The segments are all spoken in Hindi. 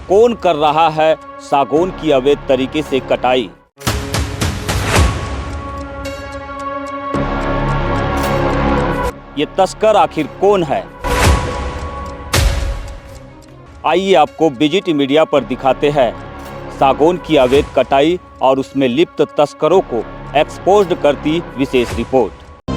कौन कर रहा है सागौन की अवैध तरीके से कटाई? ये तस्कर आखिर कौन है? आइए आपको विजिट मीडिया पर दिखाते हैं सागौन की अवैध कटाई और उसमें लिप्त तस्करों को एक्सपोज्ड करती विशेष रिपोर्ट।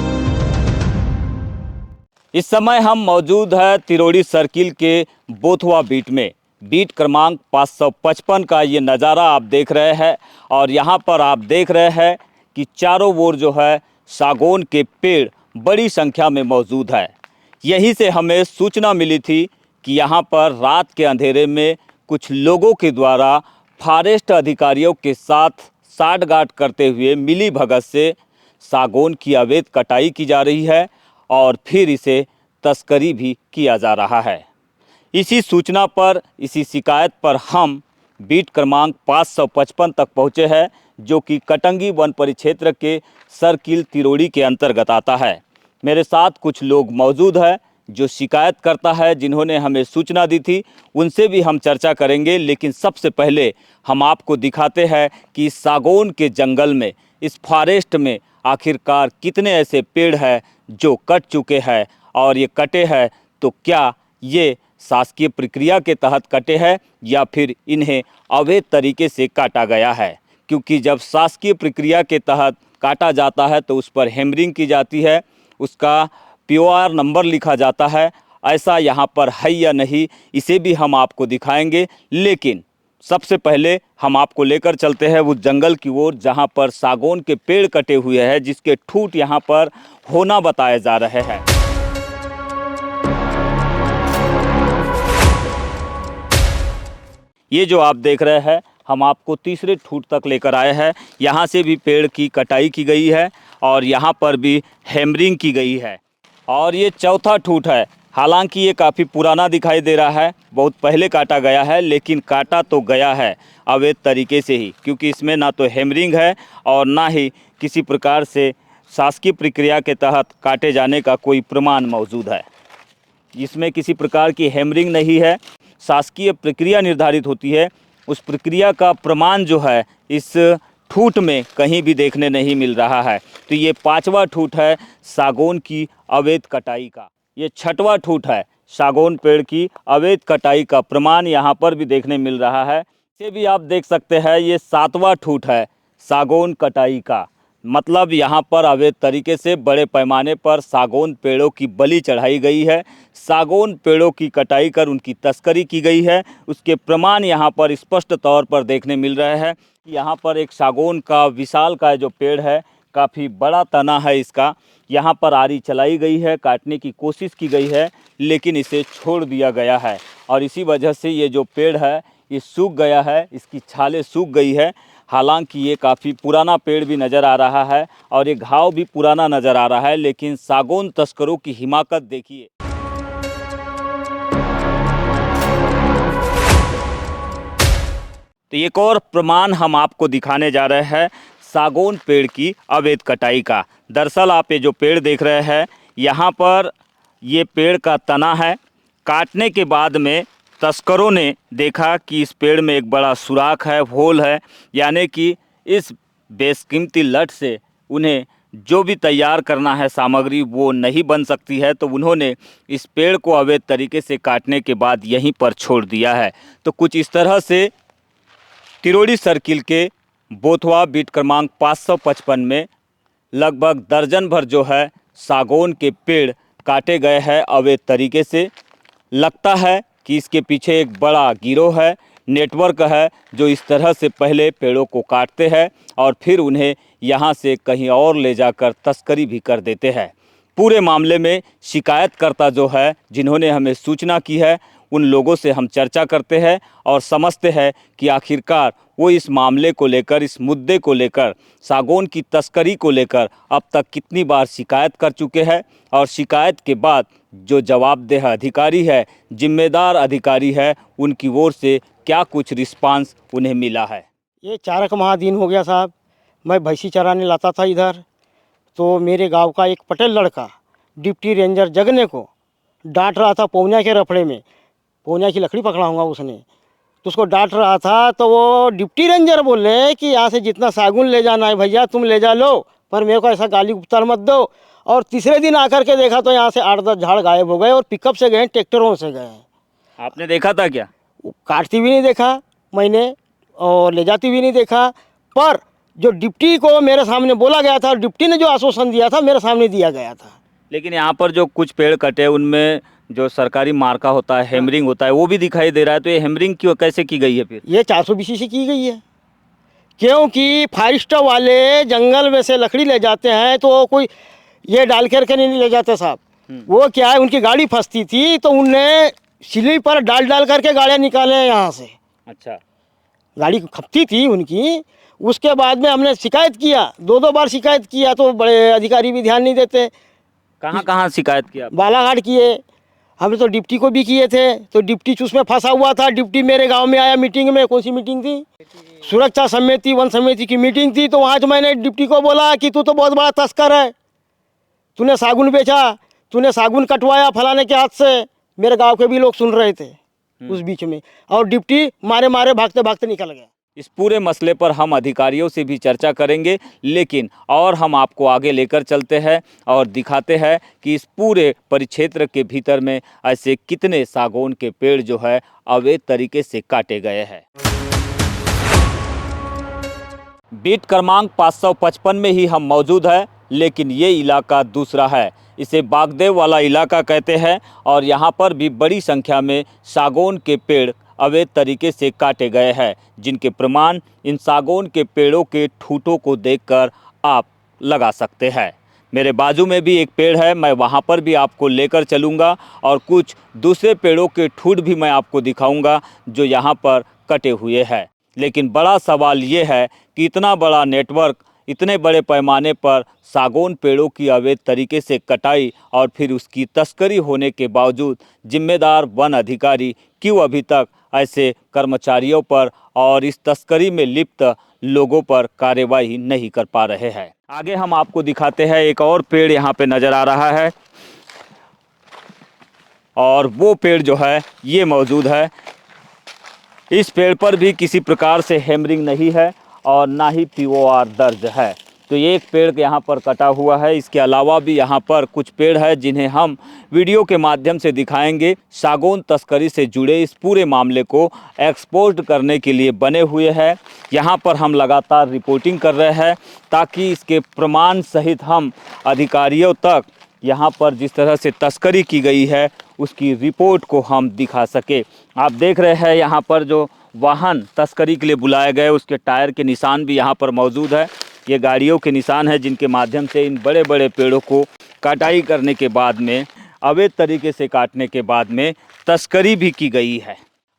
इस समय हम मौजूद है तिरोड़ी सर्किल के बोथवा बीट में। बीट क्रमांक 555 का ये नज़ारा आप देख रहे हैं और यहाँ पर आप देख रहे हैं कि चारों ओर जो है सागौन के पेड़ बड़ी संख्या में मौजूद है। यहीं से हमें सूचना मिली थी कि यहाँ पर रात के अंधेरे में कुछ लोगों के द्वारा फॉरेस्ट अधिकारियों के साथ साठगांठ करते हुए मिली भगत से सागौन की अवैध कटाई की जा रही है और फिर इसे तस्करी भी किया जा रहा है। इसी सूचना पर, इसी शिकायत पर हम बीट क्रमांक 555 तक पहुँचे हैं, जो कि कटंगी वन परिक्षेत्र के सर्किल तिरोड़ी के अंतर्गत आता है। मेरे साथ कुछ लोग मौजूद हैं जो शिकायत करता है, जिन्होंने हमें सूचना दी थी, उनसे भी हम चर्चा करेंगे। लेकिन सबसे पहले हम आपको दिखाते हैं कि इस सागौन के जंगल में, इस फॉरेस्ट में आखिरकार कितने ऐसे पेड़ हैं जो कट चुके हैं, और ये कटे हैं तो क्या ये शासकीय प्रक्रिया के तहत कटे हैं या फिर इन्हें अवैध तरीके से काटा गया है। क्योंकि जब शासकीय प्रक्रिया के तहत काटा जाता है तो उस पर हैमरिंग की जाती है, उसका POR नंबर लिखा जाता है। ऐसा यहाँ पर है या नहीं, इसे भी हम आपको दिखाएंगे। लेकिन सबसे पहले हम आपको लेकर चलते हैं उस जंगल की ओर जहाँ पर सागौन के पेड़ कटे हुए हैं, जिसके ठूंठ यहाँ पर होना बताए जा रहे हैं। ये जो आप देख रहे हैं, हम आपको तीसरे ठूंठ तक लेकर आए हैं। यहाँ से भी पेड़ की कटाई की गई है और यहाँ पर भी हैमरिंग की गई है। और ये चौथा ठूंठ है। हालांकि ये काफ़ी पुराना दिखाई दे रहा है, बहुत पहले काटा गया है, लेकिन काटा तो गया है अवैध तरीके से ही, क्योंकि इसमें ना तो हैमरिंग है और ना ही किसी प्रकार से शासकीय प्रक्रिया के तहत काटे जाने का कोई प्रमाण मौजूद है। इसमें किसी प्रकार की हैमरिंग नहीं है। शासकीय प्रक्रिया निर्धारित होती है, उस प्रक्रिया का प्रमाण जो है इस ठूंठ में कहीं भी देखने नहीं मिल रहा है। तो ये 5वां ठूंठ है सागौन की अवैध कटाई का। ये 6वां ठूंठ है सागौन पेड़ की अवैध कटाई का प्रमाण यहाँ पर भी देखने मिल रहा है। इसे भी आप देख सकते हैं, ये 7वां ठूंठ है सागौन कटाई का। मतलब यहाँ पर अवैध तरीके से बड़े पैमाने पर सागौन पेड़ों की बलि चढ़ाई गई है, सागौन पेड़ों की कटाई कर उनकी तस्करी की गई है। उसके प्रमाण यहाँ पर स्पष्ट तौर पर देखने मिल रहे हैं। यहाँ पर एक सागौन का विशाल का जो पेड़ है, काफ़ी बड़ा तना है इसका, यहाँ पर आरी चलाई गई है, काटने की कोशिश की गई है, लेकिन इसे छोड़ दिया गया है। और इसी वजह से ये जो पेड़ है ये सूख गया है, इसकी छालें सूख गई है। हालांकि ये काफ़ी पुराना पेड़ भी नज़र आ रहा है और ये घाव भी पुराना नज़र आ रहा है, लेकिन सागौन तस्करों की हिमाकत देखिए। तो एक और प्रमाण हम आपको दिखाने जा रहे हैं सागौन पेड़ की अवैध कटाई का। दरअसल आप ये जो पेड़ देख रहे हैं, यहाँ पर ये पेड़ का तना है। काटने के बाद में तस्करों ने देखा कि इस पेड़ में एक बड़ा सुराख है, होल है, यानी कि इस बेशकीमती लठ से उन्हें जो भी तैयार करना है सामग्री वो नहीं बन सकती है। तो उन्होंने इस पेड़ को अवैध तरीके से काटने के बाद यहीं पर छोड़ दिया है। तो कुछ इस तरह से तिरोड़ी सर्किल के बोथवा बीट क्रमांक 555 में लगभग दर्जन भर जो है सागौन के पेड़ काटे गए हैं अवैध तरीके से। लगता है कि इसके पीछे एक बड़ा गिरोह है, नेटवर्क है, जो इस तरह से पहले पेड़ों को काटते हैं और फिर उन्हें यहाँ से कहीं और ले जाकर तस्करी भी कर देते हैं। पूरे मामले में शिकायतकर्ता जो है, जिन्होंने हमें सूचना की है, उन लोगों से हम चर्चा करते हैं और समझते हैं कि आखिरकार वो इस मामले को लेकर, इस मुद्दे को लेकर, सागौन की तस्करी को लेकर अब तक कितनी बार शिकायत कर चुके हैं और शिकायत के बाद जो जवाबदेह अधिकारी है, जिम्मेदार अधिकारी है, उनकी ओर से क्या कुछ रिस्पांस उन्हें मिला है। ये 4 माह दिन हो गया साहब। मैं भैंसी चराने लाता था इधर, तो मेरे गांव का एक पटेल लड़का डिप्टी रेंजर जगने को डांट रहा था पौनिया के रफड़े में। पौनिया की लकड़ी पकड़ा होगा उसने, तो उसको डांट रहा था, तो वो डिप्टी रेंजर बोले कि यहाँ से जितना सागुन ले जाना है भैया तुम ले जा लो, पर मेरे को ऐसा गाली उपतर मत दो। और तीसरे दिन आकर के देखा तो यहाँ से 8-10 झाड़ गायब हो गए, और पिकअप से गए, ट्रैक्टरों से गए। आपने देखा था क्या? वो काटती भी नहीं देखा मैंने, और ले जाती भी नहीं देखा। पर जो डिप्टी को मेरे सामने बोला गया था, डिप्टी ने जो आश्वासन दिया था मेरे सामने दिया गया था। लेकिन यहाँ पर जो कुछ पेड़ कटे उनमें जो सरकारी मार्का होता है, हेमरिंग होता है, वो भी दिखाई दे रहा है। तो ये हेमरिंग क्यों, कैसे की गई है फिर? ये 420 से की गई है, क्योंकि फॉरेस्ट वाले जंगल में से लकड़ी ले जाते हैं तो कोई ये डाल करके नहीं ले जाते साहब। वो क्या है, उनकी गाड़ी फंसती थी तो उनने सिली पर डाल डाल करके गाड़ियाँ निकाले हैं यहाँ से। अच्छा। गाड़ी खपती थी उनकी। उसके बाद में हमने शिकायत किया, 2-2 बार शिकायत किया, तो बड़े अधिकारी भी ध्यान नहीं देते। कहाँ कहाँ शिकायत किया? बालाघाट किए, हमने तो डिप्टी को भी किए थे, तो डिप्टी चूस में फंसा हुआ था। डिप्टी मेरे गांव में आया मीटिंग में। कौन सी मीटिंग थी? सुरक्षा समिति, वन समिति की मीटिंग थी। तो वहाँ तो मैंने डिप्टी को बोला कि तू तो बहुत बड़ा तस्कर है, तूने सागुन बेचा, तूने सागुन कटवाया फलाने के हाथ से। मेरे गांव के भी लोग सुन रहे थे उस बीच में, और डिप्टी मारे मारे भागते भागते निकल गया। इस पूरे मसले पर हम अधिकारियों से भी चर्चा करेंगे, लेकिन और हम आपको आगे लेकर चलते हैं और दिखाते हैं कि इस पूरे परिक्षेत्र के भीतर में ऐसे कितने सागौन के पेड़ जो है अवैध तरीके से काटे गए हैं। बीट क्रमांक 555 में ही हम मौजूद हैं, लेकिन ये इलाका दूसरा है। इसे बागदेव वाला इलाका कहते हैं, और यहाँ पर भी बड़ी संख्या में सागौन के पेड़ अवैध तरीके से काटे गए हैं, जिनके प्रमाण इन सागौन के पेड़ों के ठूठों को देखकर आप लगा सकते हैं। मेरे बाजू में भी एक पेड़ है, मैं वहाँ पर भी आपको लेकर चलूँगा और कुछ दूसरे पेड़ों के ठूठ भी मैं आपको दिखाऊँगा जो यहाँ पर कटे हुए हैं। लेकिन बड़ा सवाल ये है कि इतना बड़ा नेटवर्क, इतने बड़े पैमाने पर सागौन पेड़ों की अवैध तरीके से कटाई और फिर उसकी तस्करी होने के बावजूद जिम्मेदार वन अधिकारी क्यों अभी तक ऐसे कर्मचारियों पर और इस तस्करी में लिप्त लोगों पर कार्रवाई नहीं कर पा रहे हैं। आगे हम आपको दिखाते हैं, एक और पेड़ यहाँ पे नज़र आ रहा है, और वो पेड़ जो है ये मौजूद है। इस पेड़ पर भी किसी प्रकार से हेमरिंग नहीं है और ना ही POR दर्ज है। तो ये एक पेड़ यहाँ पर कटा हुआ है। इसके अलावा भी यहाँ पर कुछ पेड़ है जिन्हें हम वीडियो के माध्यम से दिखाएंगे। सागौन तस्करी से जुड़े इस पूरे मामले को एक्सपोज करने के लिए बने हुए हैं। यहाँ पर हम लगातार रिपोर्टिंग कर रहे हैं ताकि इसके प्रमाण सहित हम अधिकारियों तक यहाँ पर जिस तरह से तस्करी की गई है उसकी रिपोर्ट को हम दिखा सके। आप देख रहे हैं यहाँ पर जो वाहन तस्करी के लिए बुलाए गए उसके टायर के निशान भी यहाँ पर मौजूद है। ये गाड़ियों के निशान है जिनके माध्यम से इन बड़े बड़े पेड़ों को कटाई करने के बाद में, अवैध तरीके से काटने के बाद में तस्करी भी की गई है।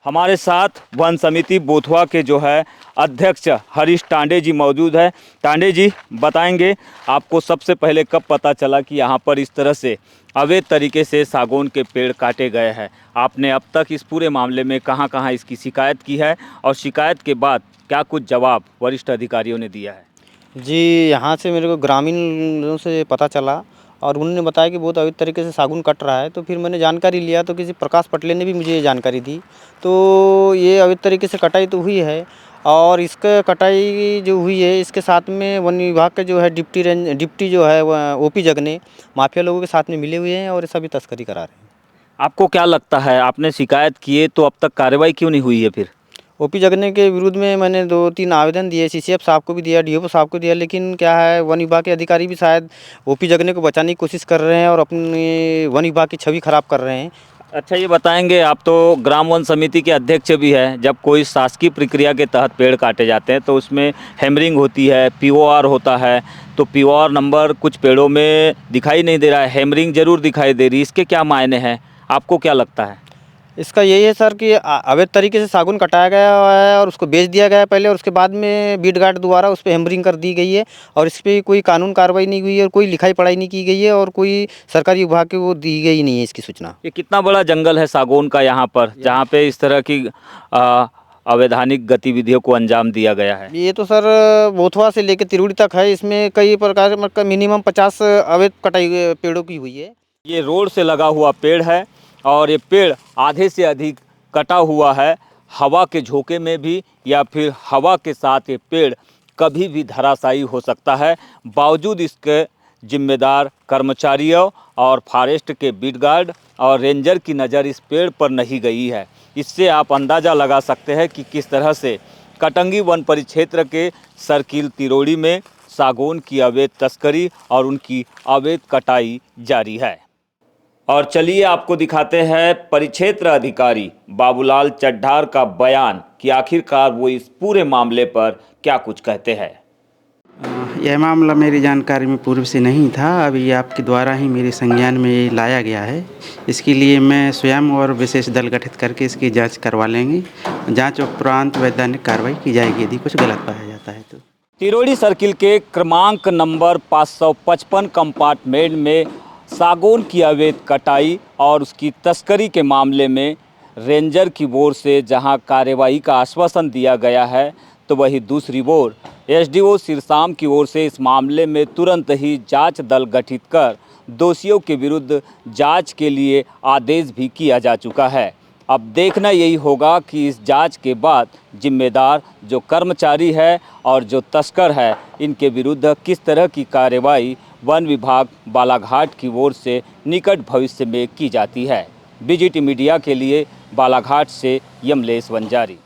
हमारे साथ वन समिति बोथवा के जो है अध्यक्ष हरीश टांडे जी मौजूद है। टांडे जी बताएंगे आपको सबसे पहले कब पता चला कि यहाँ पर इस तरह से अवैध तरीके से सागौन के पेड़ काटे गए हैं? आपने अब तक इस पूरे मामले में कहाँ कहाँ इसकी शिकायत की है और शिकायत के बाद क्या कुछ जवाब वरिष्ठ अधिकारियों ने दिया है? जी, यहाँ से मेरे को ग्रामीण लोगों से पता चला और उन्होंने बताया कि बहुत अवैध तरीके से सागौन कट रहा है। तो फिर मैंने जानकारी लिया, तो किसी प्रकाश पटले ने भी मुझे ये जानकारी दी। तो ये अवैध तरीके से कटाई तो हुई है, और इसका कटाई जो हुई है इसके साथ में वन विभाग के जो है डिप्टी जो है OP जगने माफिया लोगों के साथ में मिले हुए हैं और सभी तस्करी करा रहे हैं। आपको क्या लगता है, आपने शिकायत किए तो अब तक कार्रवाई क्यों नहीं हुई है? फिर OP जगने के विरुद्ध में मैंने 2-3 आवेदन दिए, CCF साहब को भी दिया, DO साहब को दिया, लेकिन क्या है वन विभाग के अधिकारी भी शायद OP जगने को बचाने की कोशिश कर रहे हैं और अपनी वन विभाग की छवि खराब कर रहे हैं। अच्छा, ये बताएंगे, आप तो ग्राम वन समिति के अध्यक्ष भी हैं। जब कोई शासकीय प्रक्रिया के तहत पेड़ काटे जाते हैं तो उसमें हेमरिंग होती है, POR होता है, तो POR नंबर कुछ पेड़ों में दिखाई नहीं दे रहा है, हेमरिंग जरूर दिखाई दे रही है। इसके क्या मायने हैं, आपको क्या लगता है? इसका यही है सर कि अवैध तरीके से सागौन कटाया गया है और उसको बेच दिया गया है पहले, और उसके बाद में बीट गार्ड द्वारा उस पर हेमरिंग कर दी गई है और इस पर कोई कानून कार्रवाई नहीं हुई है और कोई लिखाई पढ़ाई नहीं की गई है और कोई सरकारी विभाग की वो दी गई नहीं है इसकी सूचना। ये कितना बड़ा जंगल है सागौन का यहाँ पर, जहाँ पे इस तरह की अवैधानिक गतिविधियों को अंजाम दिया गया है? ये तो सर बोथवा से लेकर तिरुड़ी तक है, इसमें कई प्रकार का मिनिमम 50 अवैध कटाई पेड़ों की हुई है। ये रोड से लगा हुआ पेड़ है और ये पेड़ आधे से अधिक कटा हुआ है। हवा के झोंके में भी या फिर हवा के साथ ये पेड़ कभी भी धराशायी हो सकता है। बावजूद इसके जिम्मेदार कर्मचारियों और फॉरेस्ट के बीट गार्ड और रेंजर की नज़र इस पेड़ पर नहीं गई है। इससे आप अंदाज़ा लगा सकते हैं कि किस तरह से कटंगी वन परिक्षेत्र के सर्किल तिरोड़ी में सागौन की अवैध तस्करी और उनकी अवैध कटाई जारी है। और चलिए आपको दिखाते हैं परिक्षेत्र अधिकारी बाबूलाल चड्ढार का बयान कि आखिरकार वो इस पूरे मामले पर क्या कुछ कहते हैं। यह मामला मेरी जानकारी में पूर्व से नहीं था, अभी आपके द्वारा ही मेरे संज्ञान में लाया गया है। इसके लिए मैं स्वयं और विशेष दल गठित करके इसकी जांच करवा लेंगे। जांच उपरांत वैधानिक कार्रवाई की जाएगी यदि कुछ गलत पाया जाता है तो। तिरोड़ी सर्किल के क्रमांक नंबर 555 कंपार्टमेंट में सागौन की अवैध कटाई और उसकी तस्करी के मामले में रेंजर की ओर से जहां कार्यवाही का आश्वासन दिया गया है, तो वही दूसरी ओर एसडीओ सिरसाम की ओर से इस मामले में तुरंत ही जांच दल गठित कर दोषियों के विरुद्ध जांच के लिए आदेश भी किया जा चुका है। अब देखना यही होगा कि इस जांच के बाद जिम्मेदार जो कर्मचारी है और जो तस्कर है, इनके विरुद्ध किस तरह की कार्रवाई वन विभाग बालाघाट की ओर से निकट भविष्य में की जाती है। बीजीटी मीडिया के लिए बालाघाट से यमलेश वंजारी।